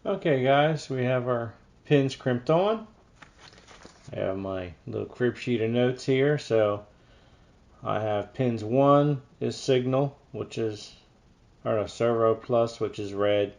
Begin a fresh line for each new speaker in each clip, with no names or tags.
Okay guys, we have our pins crimped on. I have my little crib sheet of notes here. So I have pins 1 is signal, which is, servo plus, which is red.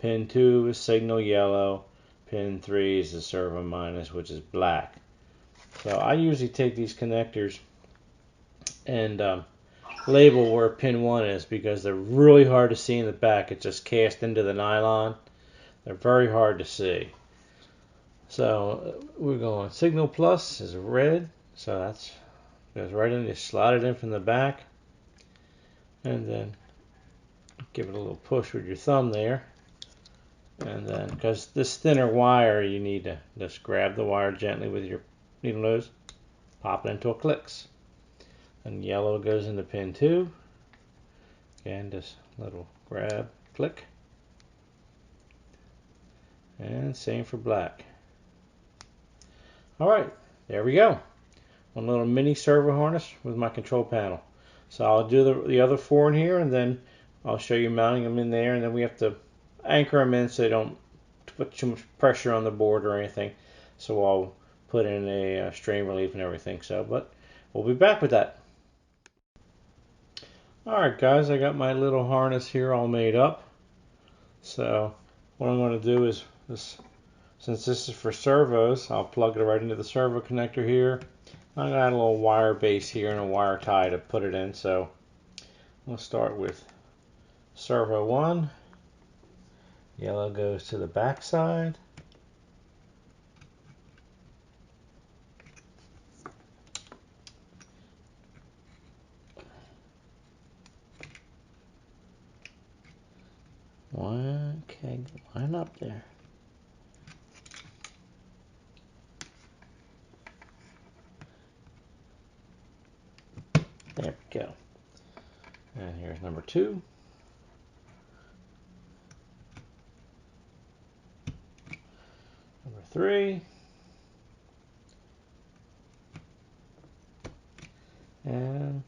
Pin 2 is signal, yellow. Pin 3 is the servo minus, which is black. So I usually take these connectors and label where pin 1 is, because they're really hard to see in the back. It's just cast into the nylon. They're very hard to see. So we're going signal plus is red, so that's goes right in. You slide it in from the back, and then give it a little push with your thumb there. And then, because this thinner wire, you need to just grab the wire gently with your needle nose, pop it into a clicks. And yellow goes into pin 2. Again, just a little grab, click. And same for black. Alright, there we go. One little mini servo harness with my control panel. So I'll do the other 4 in here, and then I'll show you mounting them in there, and then we have to anchor them in so they don't put too much pressure on the board or anything. So I'll put in a strain relief and everything. But we'll be back with that. Alright guys, I got my little harness here all made up. So what I'm going to do is, since this is for servos, I'll plug it right into the servo connector here. I'm going to add a little wire base here and a wire tie to put it in. So we'll start with servo 1. Yellow goes to the back side. Okay, line up there. There we go. And here's number 2. Number 3. And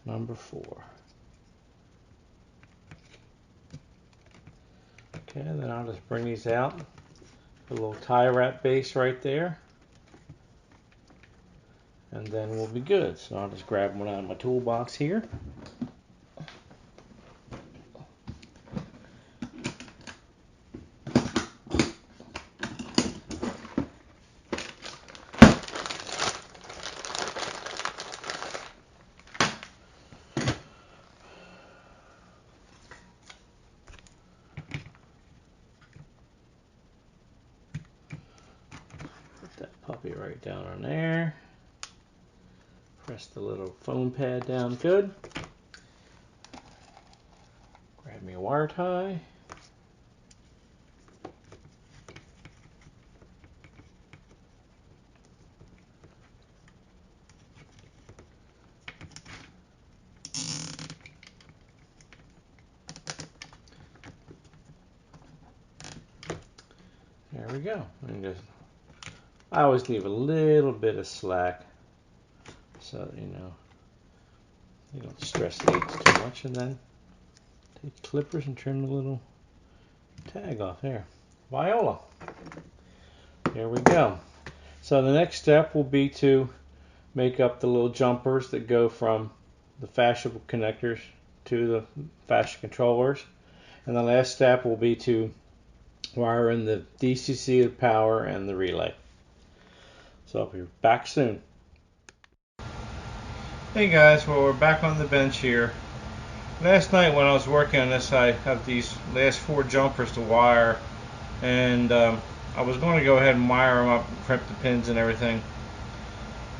number 4. Okay, then I'll just bring these out. A little tie wrap base right there. And then we'll be good. So I'll just grab one out of my toolbox here. Put that puppy right down on there. Press the little foam pad down good. Grab me a wire tie. There we go. And I always leave a little bit of slack, so that, you don't stress the edge too much. And then take clippers and trim the little tag off there. Viola. There we go. So the next step will be to make up the little jumpers that go from the fascia connectors to the fascia controllers. And the last step will be to wire in the DCC, the power, and the relay. So I'll be back soon. Hey guys, well, we're back on the bench here. Last night when I was working on this, I have these last 4 jumpers to wire, and I was going to go ahead and wire them up and crimp the pins and everything,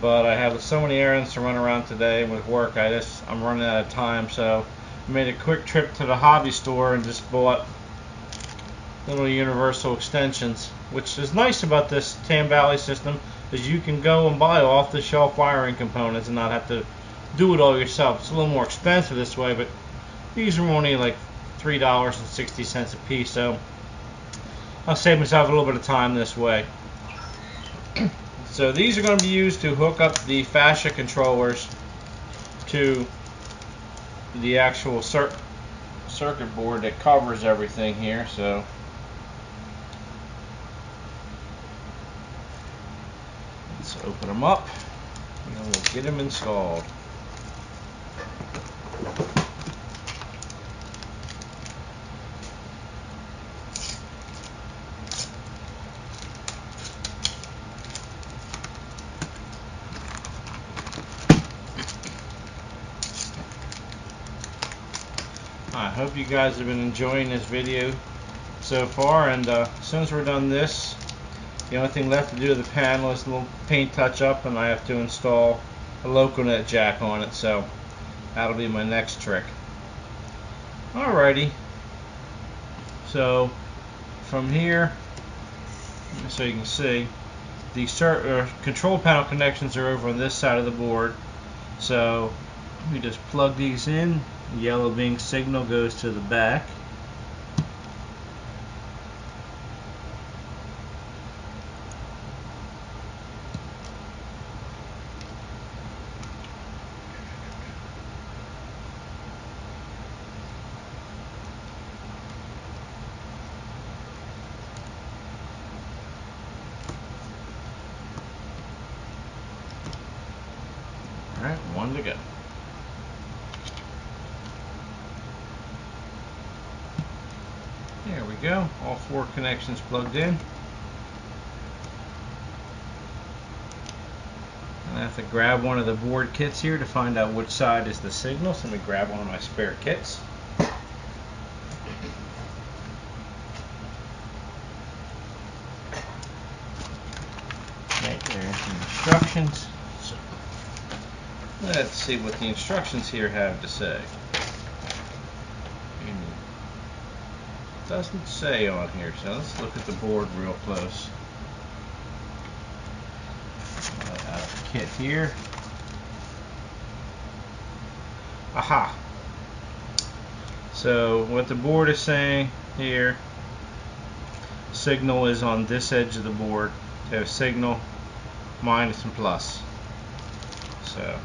but I have so many errands to run around today with work. I'm running out of time, so I made a quick trip to the hobby store and just bought little universal extensions. Which is nice about this Tam Valley system is you can go and buy off-the-shelf wiring components and not have to do it all yourself. It's a little more expensive this way, but these are only like $3.60 a piece, so I'll save myself a little bit of time this way. So these are going to be used to hook up the fascia controllers to the actual circuit board that covers everything here, so let's open them up and we'll get them installed. I hope you guys have been enjoying this video so far, and as soon as we're done this, the only thing left to do to the panel is a little paint touch up, and I have to install a Loconet jack on it, so that'll be my next trick. Alrighty, so from here, so you can see, the control panel connections are over on this side of the board, so we just plug these in. Yellow being signal goes to the back. Alright, one to go. There we go, all 4 connections plugged in. I have to grab one of the board kits here to find out which side is the signal, so let me grab one of my spare kits. Okay, there's the instructions. So, let's see what the instructions here have to say. Doesn't say on here, so let's look at the board real close. Out of the kit here. Aha! So what the board is saying here, signal is on this edge of the board. So signal, minus and plus. So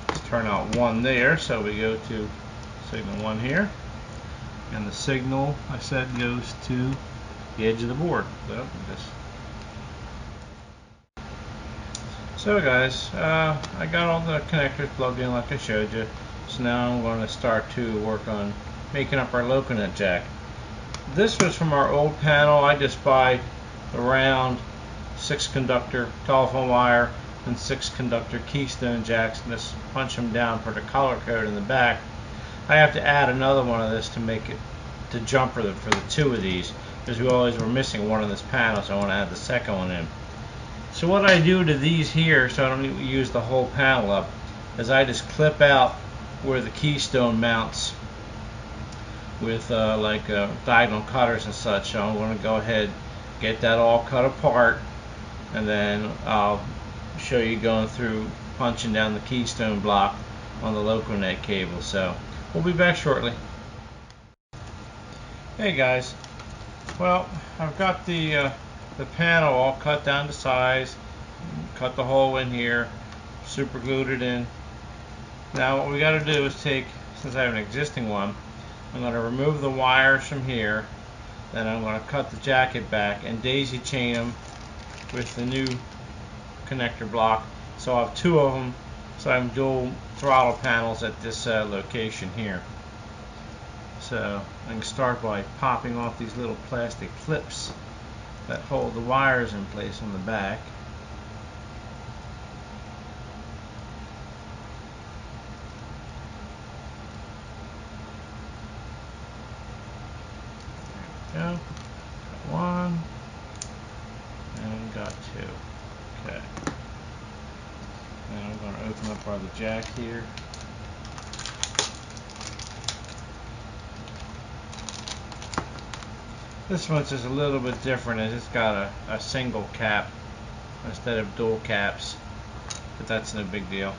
let's turn out 1 there, so we go to signal 1 here. And the signal, I said, goes to the edge of the board. So guys, I got all the connectors plugged in like I showed you. So now I'm going to start to work on making up our Loconet jack. This was from our old panel. I just buy the round 6-conductor telephone wire and 6-conductor keystone jacks and just punch them down for the color code in the back. I have to add another one of this to make it the jumper for the 2 of these, because we always were missing one on this panel, so I want to add the second one in. So what I do to these here, so I don't need to use the whole panel up, is I just clip out where the keystone mounts with diagonal cutters and such. So I'm going to go ahead, get that all cut apart, and then I'll show you going through punching down the keystone block on the Loconet cable. So we'll be back shortly. Hey guys, well, I've got the panel all cut down to size, cut the hole in here, super glued it in. Now what we got to do is take, since I have an existing one, I'm going to remove the wires from here, then I'm going to cut the jacket back and daisy chain them with the new connector block. So I have 2 of them, so I have dual throttle panels at this location here. So I can start by popping off these little plastic clips that hold the wires in place on the back. There we go. Got 1 and got 2. Okay. And I'm going to open up our other jack here. This one's just a little bit different, as it's got a single cap instead of dual caps, but that's no big deal.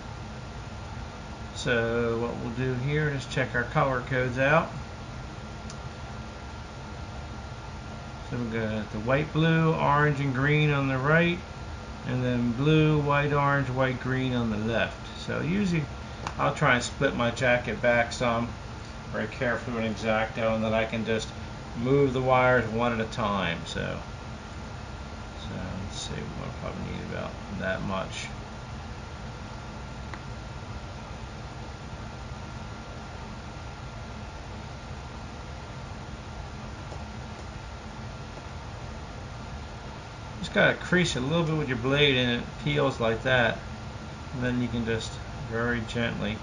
So what we'll do here is check our color codes out. So we've got the white, blue, orange, and green on the right, and then blue, white, orange, white, green on the left. So usually I'll try and split my jacket back some very carefully with an X-Acto, and then I can just move the wires one at a time. So let's see, we'll probably need about that much. Just gotta crease it a little bit with your blade, and it peels like that. And then you can just very gently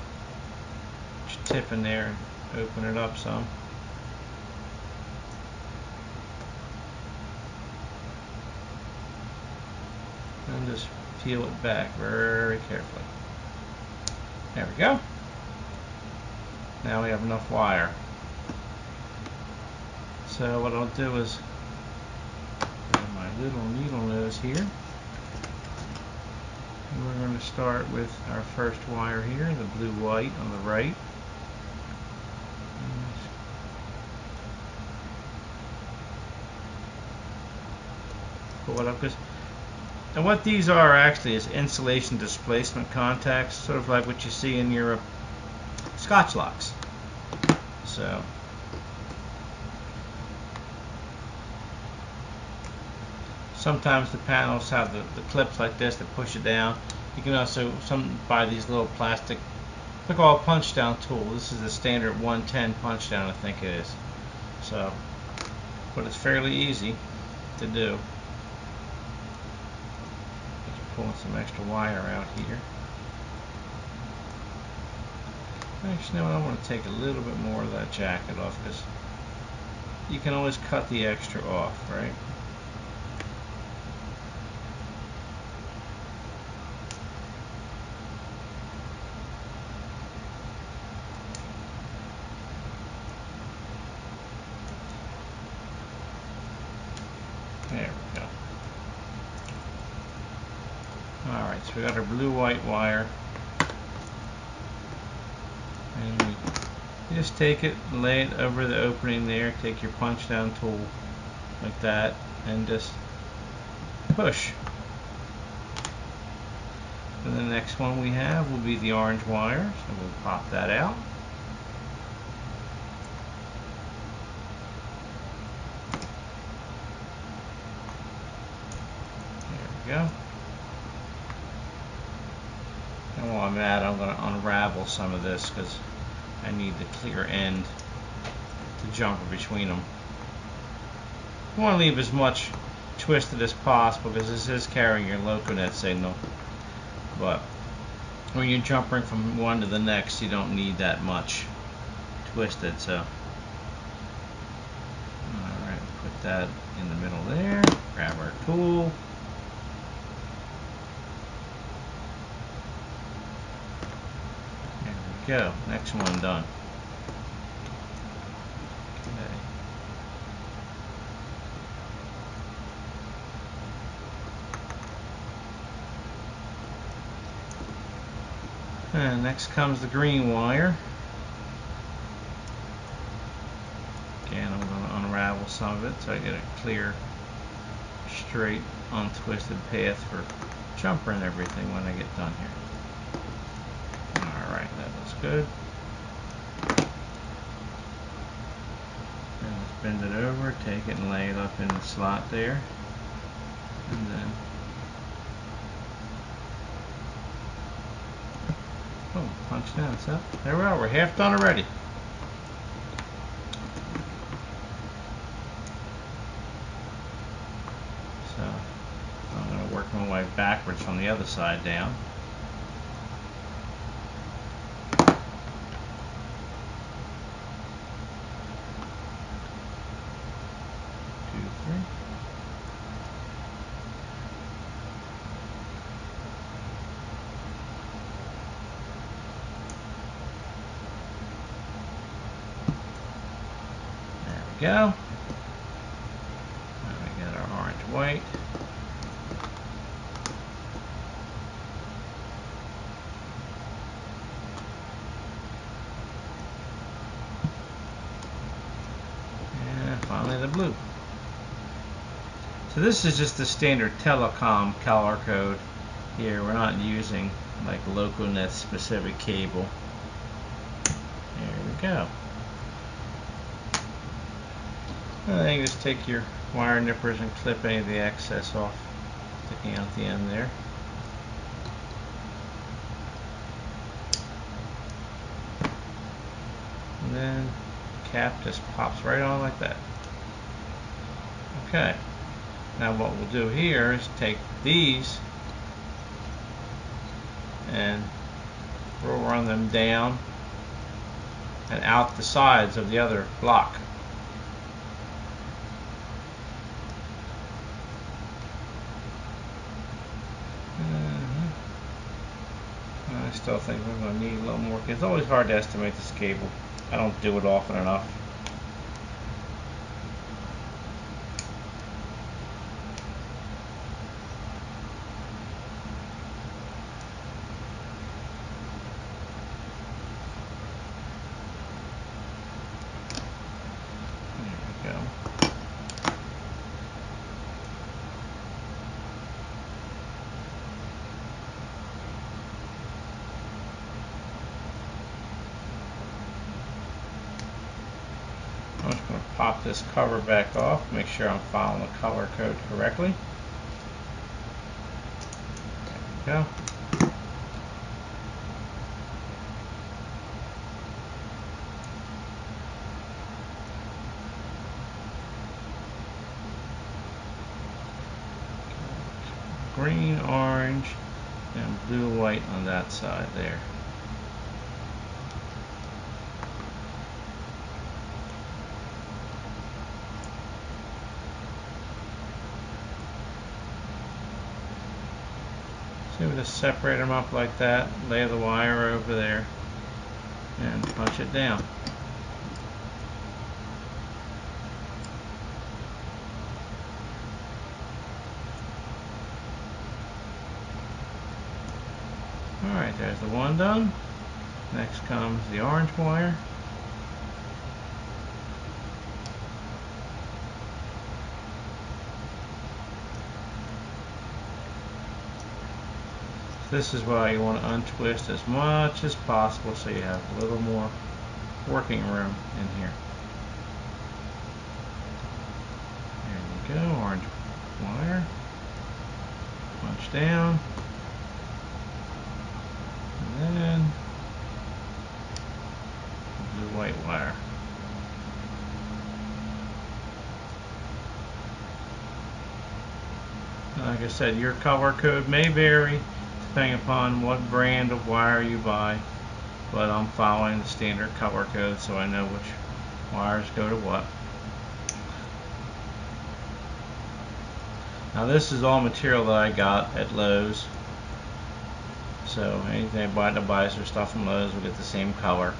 put your tip in there and open it up some. And just peel it back very carefully. There we go. Now we have enough wire. So what I'll do is grab my little needle nose here. And we're going to start with our first wire here, the blue-white on the right. Pull it up, and what these are actually is insulation displacement contacts, sort of like what you see in your Scotch locks. So sometimes the panels have the clips like this that push it down. You can also buy these little plastic, look, all punch down tool. This is the standard 110 punch down, I think it is. So, but it's fairly easy to do. Pulling some extra wire out here. Actually, no, I want to take a little bit more of that jacket off, because you can always cut the extra off, right? There we go. Alright, so we got our blue-white wire, and you just take it and lay it over the opening there. Take your punch down tool like that and just push. And the next one we have will be the orange wire, so we'll pop that out. There we go. And while I'm at it, I'm going to unravel some of this because I need the clear end to jumper between them. You want to leave as much twisted as possible because this is carrying your Loconet signal. But when you're jumpering from one to the next, you don't need that much twisted. So, alright, put that in the middle there. Grab our tool. Go. Next one done. Okay. And next comes the green wire. Again, I'm going to unravel some of it so I get a clear, straight, untwisted path for jumper and everything when I get done here. Alright, that looks good. And let's bend it over, take it and lay it up in the slot there. And then, oh, punch down. So there we are, we're half done already. So I'm going to work my way backwards from the other side down. 2, 3. There we go. Now we got our orange white. And finally the blue. So this is just the standard telecom color code here. We're not using like Loconet specific cable. There we go. And then you just take your wire nippers and clip any of the excess off, sticking out the end there. And then the cap just pops right on like that. Okay. Now what we'll do here is take these and we'll run them down and out the sides of the other block. I still think we're going to need a little more. It's always hard to estimate this cable. I don't do it often enough. There we go. I'm just going to pop this cover back off, make sure I'm following the color code correctly. There we go. Green, orange, and blue, white on that side there. So we just separate them up like that, lay the wire over there, and punch it down. Alright, there's the one done. Next comes the orange wire. This is why you want to untwist as much as possible so you have a little more working room in here. There we go, orange wire. Punch down. And then blue white wire. Like I said, your color code may vary depending upon what brand of wire you buy, but I'm following the standard color code so I know which wires go to what. Now this is all material that I got at Lowe's, so anything I buy that buys their stuff from Lowe's will get the same color.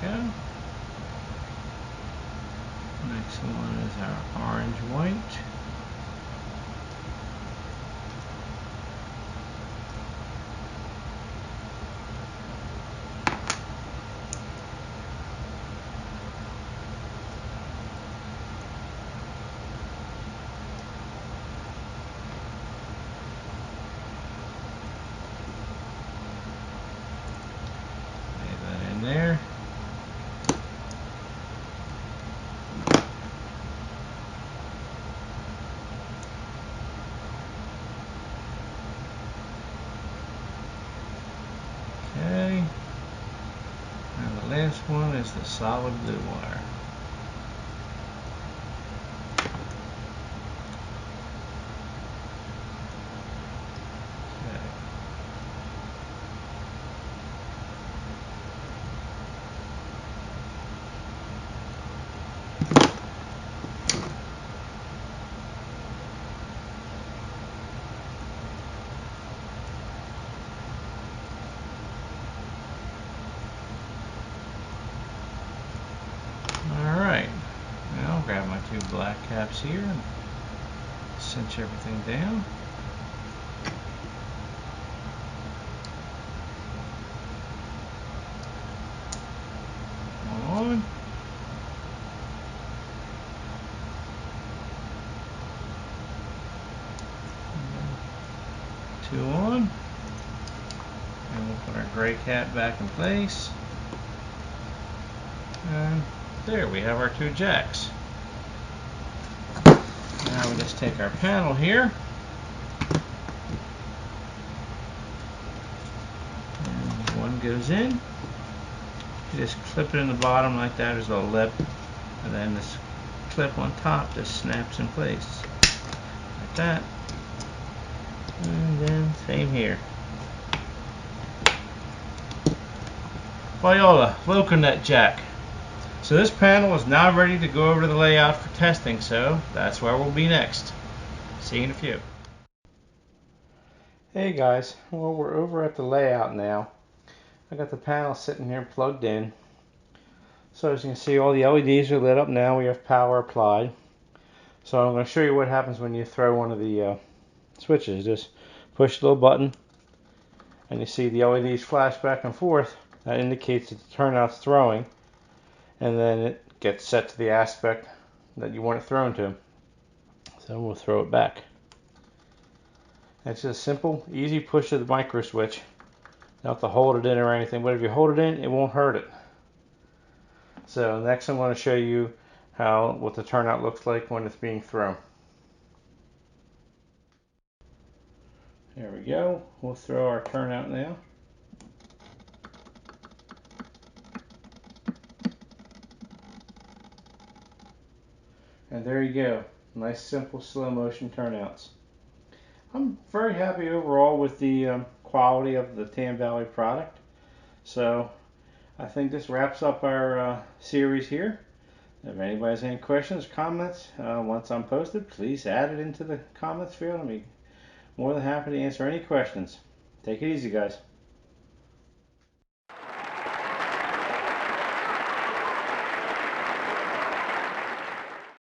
Go. Next one is our orange white. Lay that in there. Okay, and the last one is the solid blue wire. Okay. caps here and cinch everything down. On. Two on. And we'll put our gray cap back in place. And there we have our two jacks. Now we just take our panel here. And one goes in. You just clip it in the bottom like that. There's a little lip. And then this clip on top just snaps in place. Like that. And then same here. Viola, Loconet jack. So this panel is now ready to go over to the layout for testing, so that's where we'll be next. See you in a few. Hey guys, well we're over at the layout now. I got the panel sitting here plugged in. So as you can see, all the LEDs are lit up now. We have power applied. So I'm going to show you what happens when you throw one of the switches. Just push the little button and you see the LEDs flash back and forth. That indicates that the turnout's throwing, and then it gets set to the aspect that you want it thrown to. So we'll throw it back. It's just a simple, easy push of the micro switch. You don't have to hold it in or anything, but if you hold it in, it won't hurt it. So next I'm going to show you what the turnout looks like when it's being thrown. There we go. We'll throw our turnout now. And there you go. Nice, simple, slow motion turnouts. I'm very happy overall with the quality of the Tam Valley product. So I think this wraps up our series here. If anybody has any questions, comments, once I'm posted, please add it into the comments field. I'll be more than happy to answer any questions. Take it easy, guys.